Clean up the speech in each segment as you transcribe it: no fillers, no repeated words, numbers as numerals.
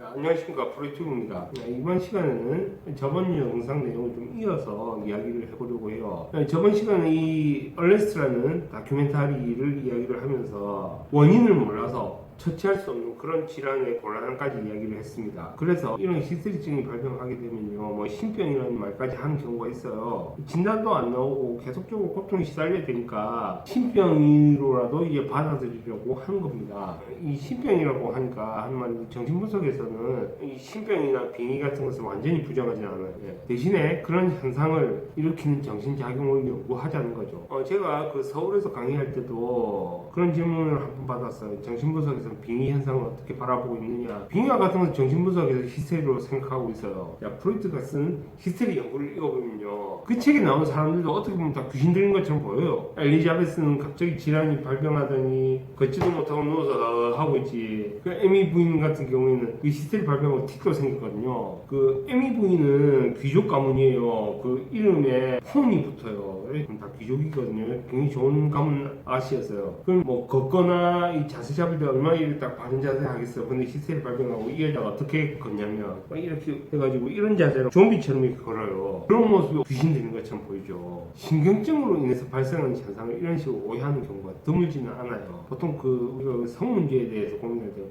안녕하십니까, 프로유튜브입니다. 이번 시간에는 저번 영상 내용을 좀 이어서 이야기를 해보려고 해요. 저번 시간에 이 얼레스트라는 다큐멘터리를 이야기를 하면서 원인을 몰라서 처치할 수 없는 그런 질환의 곤란함까지 이야기를 했습니다. 그래서 이런 히스테리증이 발병하게 되면요, 신병이라는 말까지 하는 경우가 있어요. 진단도 안 나오고 계속적으로 고통에 시달려야 되니까 신병으로라도 이제 받아들이려고 하는 겁니다. 이 신병이라고 하니까 한 말, 정신분석에서는 이 신병이나 빙의 같은 것을 완전히 부정하지 않아요. 대신에 그런 현상을 일으키는 정신작용을 연구하자는 거죠. 제가 그 서울에서 강의할 때도 그런 질문을 한 번 받았어요. 정신분석에서 빙의 현상을 어떻게 바라보고 있느냐. 빙의와 같은 것은 정신분석에서 히스테리로 생각하고 있어요. 프로이트가 쓴 히스테리 연구를 읽어보면요, 그 책에 나온 사람들도 어떻게 보면 다 귀신 들린 것처럼 보여요. 엘리자베스는 갑자기 질환이 발병하더니 걷지도 못하고 누워서 하고 있지. 그 에미 부인 같은 경우에는 그 히스테리 발병하고 틱도 생겼거든요. 그 에미 부인은 귀족 가문이에요. 그 이름에 홈이 붙어요. 다 귀족이거든요. 굉장히 좋은 가문 아씨였어요. 그럼 뭐 걷거나 이 자세 잡을 때 얼마나 이렇게 딱 바른 자세 하겠어. 근데 히스테리 발병하고 이 여자가 어떻게 걷냐면 이렇게 해가지고 이런 자세로 좀비처럼 이렇게 걸어요. 그런 모습이 귀신 되는 것처럼 보이죠. 신경증으로 인해서 발생하는 현상을 이런 식으로 오해하는 경우가 드물지는 않아요. 보통 우리가 성문제에 대해서 고민할 때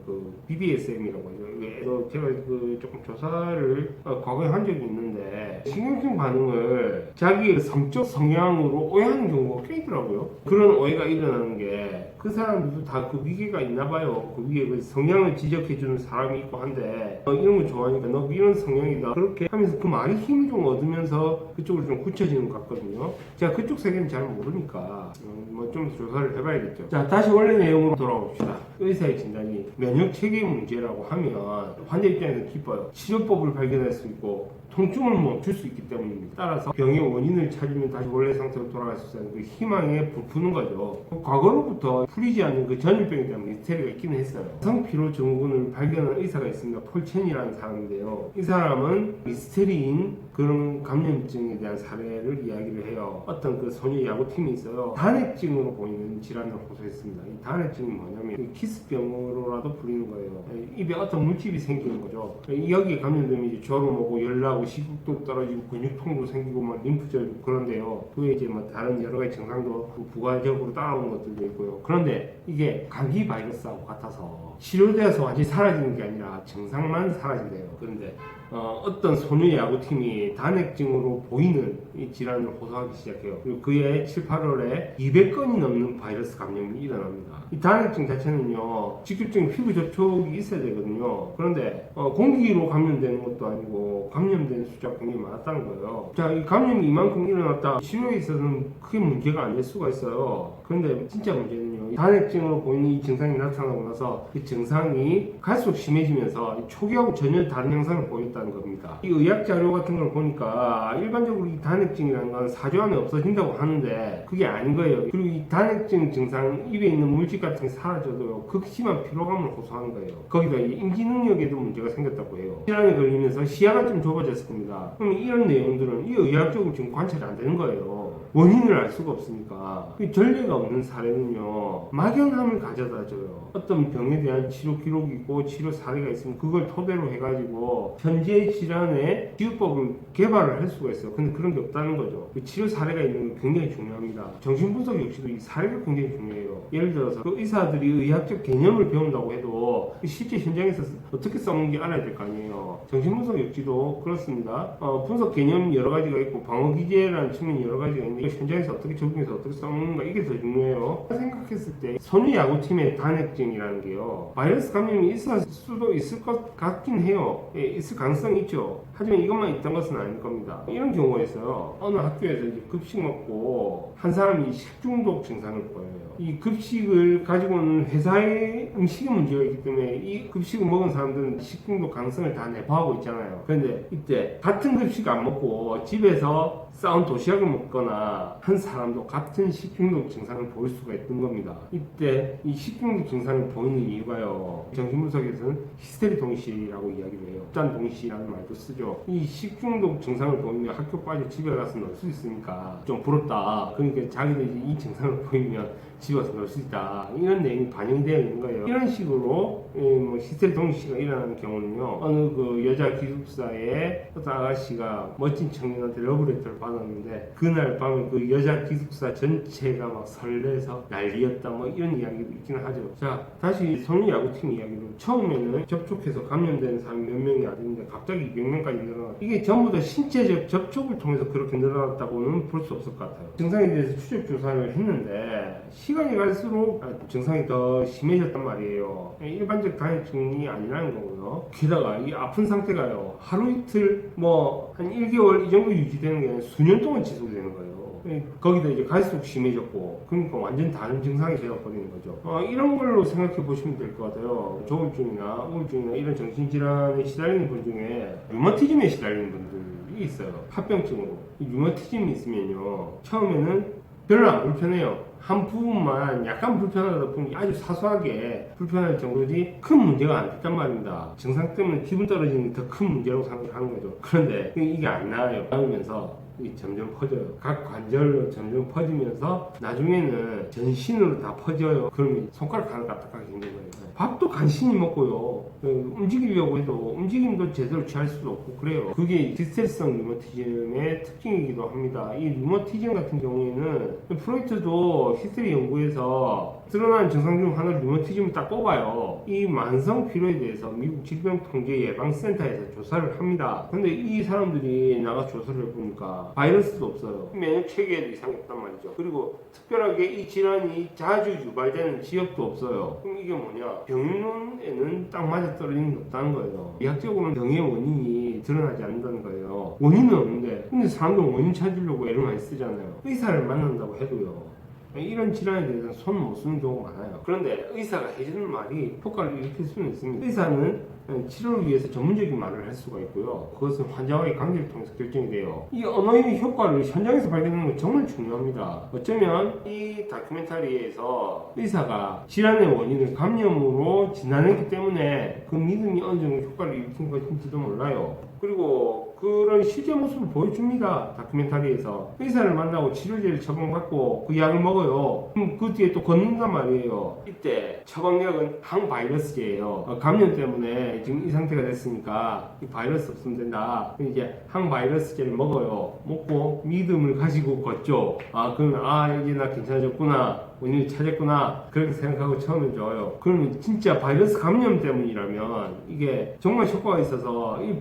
BDSM이라고 하죠. 제가 조금 조사를 과거에 한 적이 있는데, 신경증 반응을 자기의 성적 성향으로 오해하는 경우가 꽤 있더라고요. 그런 오해가 일어나는 게 그 사람들도 다 그 위계가 있나 봐요. 그 위계, 그 성향을 지적해주는 사람이 있고 한데, 이런 걸 좋아하니까 너 이런 성향이다 그렇게 하면서 그 말이 힘을 좀 얻으면서 그쪽으로 좀 굳혀지는 것 같거든요. 제가 그쪽 세계는 잘 모르니까 좀 조사를 해봐야겠죠. 자, 다시 원래 내용으로 돌아옵시다. 의사의 진단이 면역 체계 문제라고 하면 환자 입장에서 기뻐요. 치료법을 발견할 수 있고 통증을 멈출 수 있기 때문입니다. 따라서 병의 원인을 찾으면 다시 원래 상태로 돌아갈 수 있다는 그 희망에 부푸는 거죠. 과거로부터 풀리지 않는 그 전염병에 대한 미스테리가 있기는 했어요. 성피로 증후군을 발견한 의사가 있습니다. 폴첸이라는 사람인데요. 이 사람은 미스테리인 그런 감염증에 대한 사례를 이야기를 해요. 어떤 그 소녀 야구팀이 있어요. 단핵증으로 보이는 질환을 호소했습니다. 이 단핵증이 뭐냐면 키스병으로라도 불리는 거예요. 입에 어떤 물집이 생기는 거죠. 여기에 감염되면 이제 저름 오고 열나고 식욕도 떨어지고 근육통도 생기고 림프절 그런데요. 그에 이제 다른 여러 가지 증상도 부가적으로 따라오는 것들도 있고요. 그런데 이게 감기 바이러스하고 같아서 치료되어서 완전히 사라지는 게 아니라 증상만 사라진대요. 그런데 어떤 소녀 야구팀이 단핵증으로 보이는 이 질환을 호소하기 시작해요. 그리고 그해 7, 8월에 200건이 넘는 바이러스 감염이 일어납니다. 이 단핵증 자체는요, 직접적인 피부 접촉이 있어야 되거든요. 그런데 공기로 감염되는 것도 아니고 감염되는 숫자가 굉장히 많았다는 거예요. 자, 이 감염이 이만큼 일어났다. 치료에 있어서는 크게 문제가 안 될 수가 있어요. 그런데 진짜 문제는요, 단핵증으로 보이는 이 증상이 나타나고 나서 그 증상이 갈수록 심해지면서 초기하고 전혀 다른 양상을 보였다는 겁니다. 이 의학 자료 같은 걸 보니까 일반적으로 이 단핵증이라는 건 4주 안에 없어진다고 하는데 그게 아닌 거예요. 그리고 이 단핵증 증상, 입에 있는 물질 같은 게 사라져도요, 극심한 피로감을 호소하는 거예요. 거기다 이 인지 능력에도 문제가 생겼다고 해요. 질환에 걸리면서 시야가 좀 좁아졌을 겁니다. 그럼 이런 내용들은 이 의학적으로 지금 관찰이 안 되는 거예요. 원인을 알 수가 없으니까. 전례가 없는 사례는요, 막연함을 가져다 줘요. 어떤 병에 대한 치료 기록이 있고 치료 사례가 있으면 그걸 토대로 해가지고 현재 질환의 치유법을 개발을 할 수가 있어요. 근데 그런 게 없다는 거죠. 그 치료 사례가 있는 게 굉장히 중요합니다. 정신분석 역시도 이 사례가 굉장히 중요해요. 예를 들어서 그 의사들이 의학적 개념을 배운다고 해도 실제 현장에서 어떻게 써먹는지 알아야 될 거 아니에요. 정신분석 역시도 그렇습니다. 분석 개념 여러 가지가 있고 방어기제라는 측면이 여러 가지가 있는데 현장에서 어떻게 적용해서 어떻게 써먹는가, 이게 더 중요해요. 생각했을 때 소녀 야구팀의 단핵증이라는 게요, 바이러스 감염이 있을 수도 있을 것 같긴 해요. 있을 가능성이 있죠. 하지만 이것만 있던 것은 아닐 겁니다. 이런 경우가 있어요. 어느 학교에서 이제 급식 먹고 한 사람이 식중독 증상을 보여요. 이 급식을 가지고 오는 회사의 음식에 문제가 있기 때문에 이 급식을 먹은 사람들은 식중독 가능성을 다 내포하고 있잖아요. 그런데 이때 같은 급식 안 먹고 집에서 싸운 도시락을 먹거나 한 사람도 같은 식중독 증상을 보일 수가 있는 겁니다. 이때 이 식중독 증상을 보이는 이유가요, 정신분석에서는 히스테리 동시라고 이야기를 해요. 집단 동시라는 말도 쓰죠. 이 식중독 증상을 보이면 학교 빠져 집에 가서 넣을 수 있으니까 좀 부럽다. 그러니까 자기들이 이 증상을 보이면 집에 가서 넣을 수 있다. 이런 내용이 반영되어 있는 거예요. 이런 식으로 뭐 히스테리 동시가 일어나는 경우는요, 어느 그 여자 기숙사에 어떤 아가씨가 멋진 청년한테 러브레터를 받았는데 그날 밤에 그 여자 기숙사 전체가 막 설레서 난리였다 뭐 이런 이야기도 있기는 하죠. 자, 다시 소년 야구팀 이야기로, 처음에는 접촉해서 감염된 사람이 몇 명이 아닌데 갑자기 200명까지 늘어나. 이게 전부 다 신체적 접촉을 통해서 그렇게 늘어났다고는 볼 수 없을 것 같아요. 증상에 대해서 추적 조사를 했는데 시간이 갈수록 증상이 더 심해졌단 말이에요. 일반적 다혈증이 아니라는 거고요. 게다가 이 아픈 상태가요, 하루 이틀 뭐 한 1개월 이 정도 유지되는 게 아니라 수년 동안 지속되는 거예요. 거기다 이제 갈수록 심해졌고, 그러니까 완전 다른 증상이 되어버리는 거죠. 이런 걸로 생각해 보시면 될 것 같아요. 조울증이나 우울증이나 이런 정신질환에 시달리는 분 중에 류마티즘에 시달리는 분들이 있어요. 합병증으로. 이 류마티즘이 있으면요, 처음에는 별로 안 불편해요. 한 부분만 약간 불편하다 보니 아주 사소하게 불편할 정도지 큰 문제가 안 됐단 말입니다. 증상 때문에 기분 떨어지는 게 더 큰 문제라고 생각하는 거죠. 그런데 이게 안 나아요. 나오면서 점점 퍼져요. 각 관절로 점점 퍼지면서 나중에는 전신으로 다 퍼져요. 그러면 손가락 하나 까딱하기 힘든 거예요. 밥도 간신히 먹고요, 움직이려고 해도 움직임도 제대로 취할 수도 없고 그래요. 그게 디스테리성 류마티즘의 특징이기도 합니다. 이 류마티즘 같은 경우에는 프로이트도 히스테리 연구에서 드러나는 증상 중 하나 류마티즘을 딱 꼽아요. 이 만성 피로에 대해서 미국 질병통제예방센터에서 조사를 합니다. 근데 이 사람들이 나가 조사를 해보니까 바이러스도 없어요. 면역 체계에도 이상이 없단 말이죠. 그리고 특별하게 이 질환이 자주 유발되는 지역도 없어요. 그럼 이게 뭐냐? 병론에는 딱 맞아 떨어지는 게 없다는 거예요. 의학적으로는 병의 원인이 드러나지 않는다는 거예요. 원인은 없는데, 근데 사람들은 원인 찾으려고 애를 많이 쓰잖아요. 의사를 만난다고 해도요, 이런 질환에 대해서는 손 못 쓰는 경우가 많아요. 그런데 의사가 해주는 말이 효과를 일으킬 수는 있습니다. 의사는 치료를 위해서 전문적인 말을 할 수가 있고요, 그것은 환자와의 관계를 통해서 결정이 돼요. 이 언어의 효과를 현장에서 발견하는 건 정말 중요합니다. 어쩌면 이 다큐멘터리에서 의사가 질환의 원인을 감염으로 진단했기 때문에 그 믿음이 어느 정도 효과를 일으킨 것인지도 몰라요. 그리고 그런 실제 모습을 보여줍니다. 다큐멘터리에서 의사를 만나고 치료제를 처방받고 그 약을 먹어요. 그럼 그 뒤에 또 걷는단 말이에요. 이때 처방약은 항바이러스제예요. 감염 때문에 지금 이 상태가 됐으니까 이 바이러스 없으면 된다. 이제 항바이러스제를 먹어요. 먹고 믿음을 가지고 걷죠. 그러면 이제 나 괜찮아졌구나, 원인을 찾았구나, 그렇게 생각하고 처음엔 좋아요. 그러면 진짜 바이러스 감염 때문이라면 이게 정말 효과가 있어서 이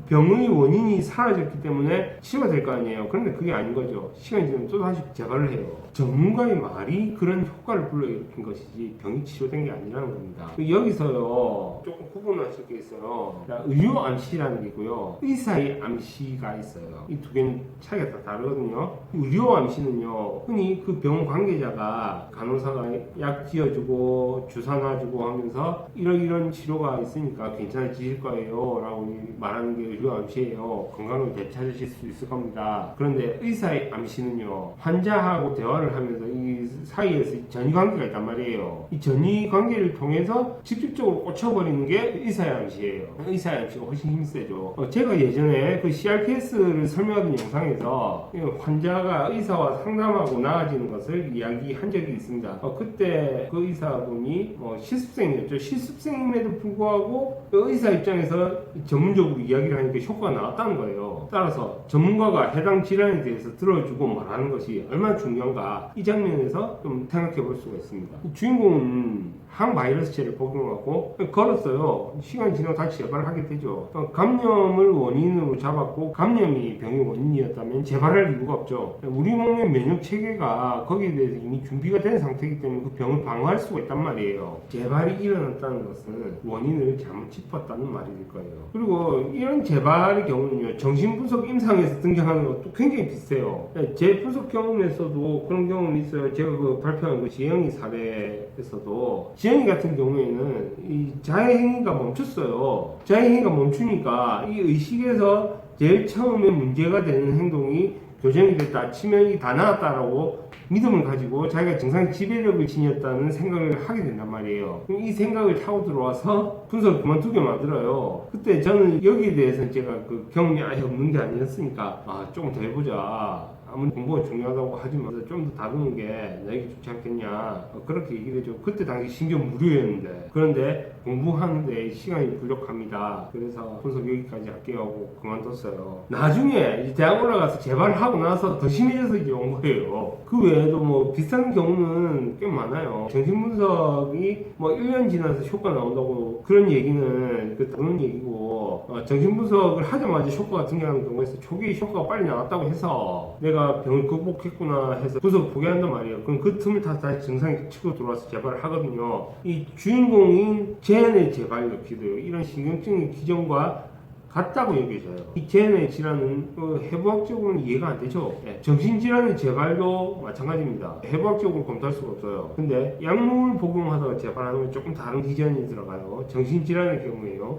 병의 원인이 사라졌기 때문에 치료가 될 거 아니에요. 그런데 그게 아닌 거죠. 시간이 지나면 또 다시 재발을 해요. 전문가의 말이 그런 효과를 불러일으킨 것이지 병이 치료된 게 아니라는 겁니다. 여기서요, 조금 구분하실 게 있어요. 의료 암시라는 게 있고요, 의사의 암시가 있어요. 이 두 개는 차이가 다 다르거든요. 의료 암시는요, 흔히 그 병원 관계자가, 간호사가 약 지어주고 주사 놔주고 하면서 이런 치료가 있으니까 괜찮아지실 거예요 라고 말하는 게 의료 암시예요. 건강을 되찾으실 수 있을 겁니다. 그런데 의사의 암시는요, 환자하고 대화를 하면서 이 사이에서 전이 관계가 있단 말이에요. 이 전이 관계를 통해서 직접적으로 꽂혀버리는 게 의사의 암시예요. 의사의 암시가 훨씬 힘세죠. 제가 예전에 그 CRPS를 설명하던 영상에서 환자가 의사와 상담하고 나아지는 것을 이야기한 적이 있습니다. 그때 그 의사분이 실습생이었죠. 실습생임에도 불구하고 그 의사 입장에서 전문적으로 이야기를 하니까 효과가 나왔다는 거예요. 따라서 전문가가 해당 질환에 대해서 들어주고 말하는 것이 얼마나 중요한가, 이 장면에서 좀 생각해 볼 수가 있습니다. 주인공은 항바이러스제를 복용하고 걸었어요. 시간이 지나고 다시 재발을 하게 되죠. 감염을 원인으로 잡았고 감염이 병의 원인이었다면 재발할 이유가 없죠. 우리 몸의 면역 체계가 거기에 대해서 이미 준비가 된 상태이기 때문에 그 병을 방어할 수가 있단 말이에요. 재발이 일어났다는 것은 원인을 잘못 짚었다는 말이 될 거예요. 그리고 이런 재발의 경우는요, 정신분석 임상에서 등장하는 것도 굉장히 비슷해요. 제 분석 경험에서도 그런 경험이 있어요. 제가 발표한 지영이 사례에서도, 지영이 같은 경우에는 이 자해행위가 멈췄어요. 자해행위가 멈추니까 이 의식에서 제일 처음에 문제가 되는 행동이 교정이 됐다, 치명이 다 나았다라고 믿음을 가지고 자기가 증상 지배력을 지녔다는 생각을 하게 된단 말이에요. 이 생각을 타고 들어와서 분석을 그만두게 만들어요. 그때 저는 여기에 대해서는 제가 그 경험이 아예 없는 게 아니었으니까 조금 더 해보자, 아무리 공부가 중요하다고 하지만 좀 더 다루는 게 너에게 좋지 않겠냐 그렇게 얘기를 해줘. 그때 당시 심지어 무료였는데 그런데 공부하는데 시간이 부족합니다. 그래서 분석 여기까지 할게요 하고 그만뒀어요. 나중에 이제 대학 올라가서 재발하고 나서 더 심해져서 이제 온 거예요. 그 외에도 뭐 비슷한 경우는 꽤 많아요. 정신분석이 뭐 1년 지나서 효과 나온다고 그런 얘기는 다른 얘기고 정신분석을 하자마자 효과가 등장하는 경우에 초기에 효과가 빨리 나왔다고 해서 내가 병을 극복했구나 해서 분석 포기한단 말이에요. 그럼 그 틈을 타서 다시 정상에 치고 들어와서 재발을 하거든요. 이 주인공인 제한의 재발 역시도 이런 신경증의 기전과 같다고 여겨져요. 이 제한의 질환은 해부학적으로는 이해가 안 되죠. 정신질환의 재발도 마찬가지입니다. 해부학적으로 검토할 수가 없어요. 근데 약물 복용하다가 재발하는 건 조금 다른 기전이 들어가요. 정신질환의 경우에요.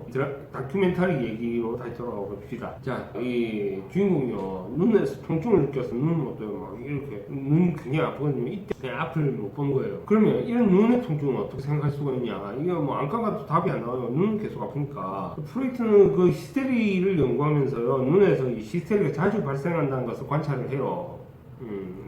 다큐멘터리 얘기로 다시 돌아가 봅시다. 자, 이 주인공이요. 눈에서 통증을 느껴서 눈은 어때요? 막 이렇게 눈이 굉장히 아프거든요. 이때 그냥 앞을 못 본 거예요. 그러면 이런 눈의 통증은 어떻게 생각할 수가 있냐? 이거 뭐 안과 가도 답이 안 나와요. 눈은 계속 아프니까. 프로이트는 그 히스테리를 연구하면서요, 눈에서 이 히스테리가 자주 발생한다는 것을 관찰을 해요.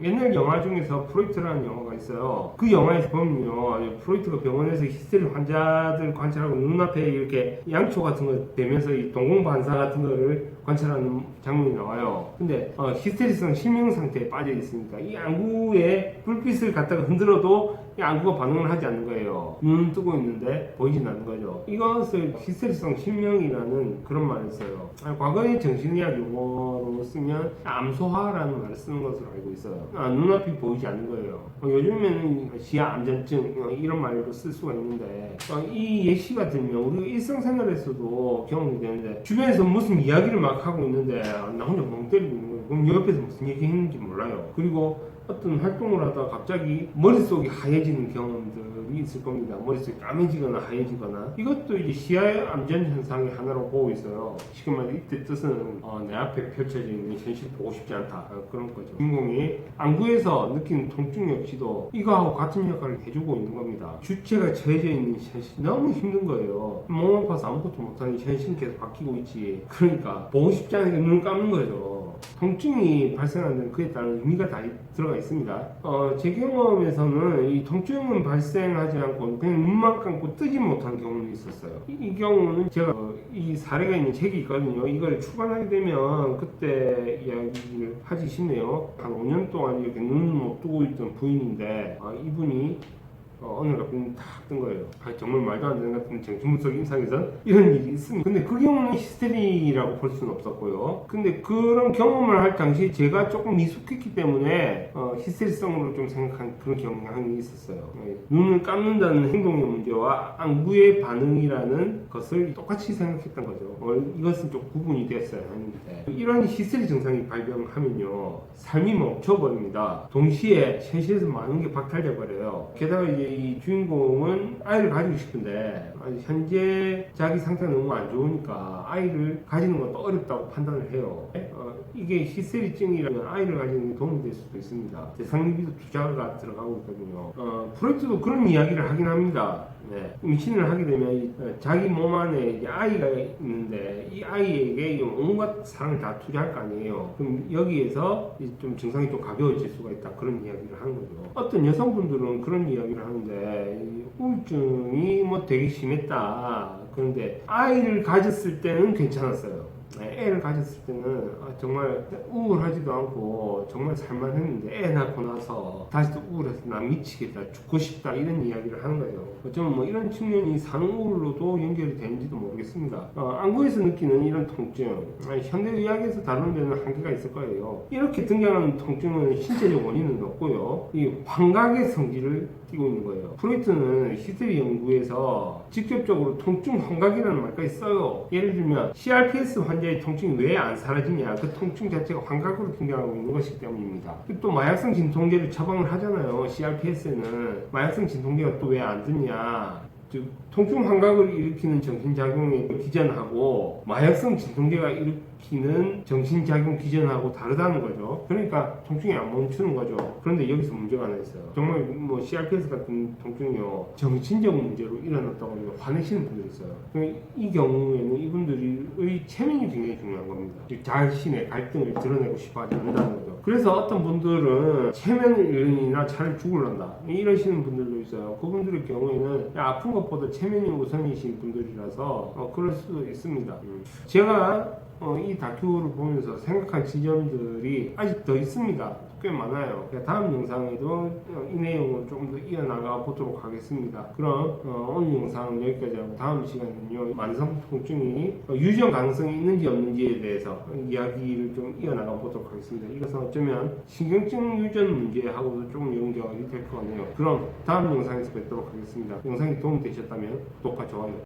옛날 영화 중에서 프로이트라는 영화가 있어요. 그 영화에서 보면요, 프로이트가 병원에서 히스테리 환자들 관찰하고 눈앞에 이렇게 양초 같은 거 대면서 이 동공반사 같은 거를 관찰하는 장면이 나와요. 근데 히스테리성 실명 상태에 빠져 있으니까 이 안구에 불빛을 갖다가 흔들어도 이 안구가 반응을 하지 않는 거예요. 눈은 뜨고 있는데 보이진 않는 거죠. 이것을 히스테리성 실명이라는 그런 말을 써요. 과거의 정신의학 용어로 쓰면 암소화라는 말을 쓰는 것으로 알고 있어요. 눈앞이 보이지 않는 거예요. 요즘에는 시야 암전증 이런 말로 쓸 수가 있는데 이 예시 같은 경우 우리 일상생활에서도 경험이 되는데 주변에서 무슨 이야기를 막 하고 있는데 나 혼자 멍 때리고 있는 거예요. 그럼 옆에서 무슨 얘기 했는지 몰라요. 그리고 어떤 활동을 하다가 갑자기 머릿속이 하얘지는 경험들이 있을 겁니다. 머릿속이 까매지거나 하얘지거나 이것도 이제 시야의 암전 현상의 하나로 보고 있어요. 쉽게 말해 이때 뜻은 내 앞에 펼쳐져 있는 현실 보고 싶지 않다 그런 거죠. 주인공이 안구에서 느끼는 통증 역시도 이거하고 같은 역할을 해주고 있는 겁니다. 주체가 처해져 있는 현실 너무 힘든 거예요. 몸 아파서 아무것도 못하는 현실이 계속 바뀌고 있지. 그러니까 보고 싶지 않으니까 눈을 감는 거죠. 통증이 발생하는 그에 따른 의미가 다 들어가 있습니다. 제 경험에서는 이 통증은 발생하지 않고 그냥 눈만 감고 뜨지 못한 경우는 있었어요. 이 경우는 제가 이 사례가 있는 책이 있거든요. 이걸 출간하게 되면 그때 이야기를 하지 싶네요. 한 5년 동안 이렇게 눈을 못 뜨고 있던 부인인데 이분이 어느 갑자기 탁뜬 거예요. 정말 말도 안 되는 같은 정신분석 임상에서 이런 일이 있습니다. 근데 그 경우는 히스테리라고 볼 수는 없었고요. 근데 그런 경험을 할 당시 제가 조금 미숙했기 때문에 히스테리성으로 좀 생각한 그런 경향이 있었어요. 눈을 감는다는 행동의 문제와 안구의 반응이라는 것을 똑같이 생각했던 거죠. 이것은 좀 구분이 됐어야 하는데 이런 히스테리 증상이 발병하면요 삶이 멈춰버립니다. 동시에 현실에서 많은 게 박탈돼 버려요. 게다가 이제 이 주인공은 아이를 가지고 싶은데 현재 자기 상태가 너무 안 좋으니까 아이를 가지는 것도 어렵다고 판단을 해요. 이게 히스테리증이라면 아이를 가지는 게 도움이 될 수도 있습니다. 대상리비도 투자가 들어가고 있거든요. 프로이트도 그런 이야기를 하긴 합니다. 임신을 하게 되면 자기 몸 안에 이제 아이가 있는데 이 아이에게 온갖 사랑을 다 투자할 거 아니에요. 그럼 여기에서 좀 증상이 좀 가벼워질 수가 있다 그런 이야기를 하는 거죠. 어떤 여성분들은 그런 이야기를 하는데 우울증이 뭐 되게 심했다. 그런데 아이를 가졌을 때는 괜찮았어요. 애를 가졌을 때는 정말 우울하지도 않고 정말 살만했는데 애 낳고 나서 다시 또 우울해서 나 미치겠다 죽고 싶다 이런 이야기를 하는 거예요. 어쩌면 뭐 이런 측면이 산후우울로도 연결이 되는지도 모르겠습니다. 안구에서 느끼는 이런 통증 현대의학에서 다루는 데는 한계가 있을 거예요. 이렇게 등장하는 통증은 신체적 원인은 없고요. 이 환각의 성질을 띠고 있는 거예요. 프로이트는 히스테리 연구에서 직접적으로 통증 환각이라는 말까지 써요. 예를 들면 CRPS 환자의 통증이 왜 안 사라지냐, 그 통증 자체가 환각으로 등장하고 있는 것이기 때문입니다. 또 마약성 진통제를 처방을 하잖아요. CRPS에는 마약성 진통제가 또 왜 안 드냐, 즉 통증 환각을 일으키는 정신작용에 기전하고 마약성 진통제가 일으키는 정신작용 기전하고 다르다는 거죠. 그러니까 통증이 안 멈추는 거죠. 그런데 여기서 문제가 하나 있어요. 정말 뭐 CRPS 같은 통증이요, 정신적 문제로 일어났다고 화내시는 분들이 있어요. 이 경우에는 이분들의 체면이 굉장히 중요한 겁니다. 자신의 갈등을 드러내고 싶어 하지 않는다는 거죠. 그래서 어떤 분들은 체면을 잃으니나 차라리 죽을란다 이러시는 분들도 있어요. 그분들의 경우에는 아픈 것보다 체면이 우선이신 분들이라서 그럴 수도 있습니다. 제가 이 다큐를 보면서 생각한 지점들이 아직 더 있습니다. 꽤 많아요. 다음 영상에도 이 내용을 조금 더 이어나가 보도록 하겠습니다. 그럼 오늘 영상은 여기까지 하고 다음 시간에는요, 만성 통증이 유전 가능성이 있는지 없는지에 대해서 이야기를 좀 이어나가 보도록 하겠습니다. 이것은 어쩌면 신경증 유전 문제하고도 조금 연결이 될 것 같네요. 그럼 다음 영상에서 뵙도록 하겠습니다. 영상이 도움되셨다면 구독과 좋아요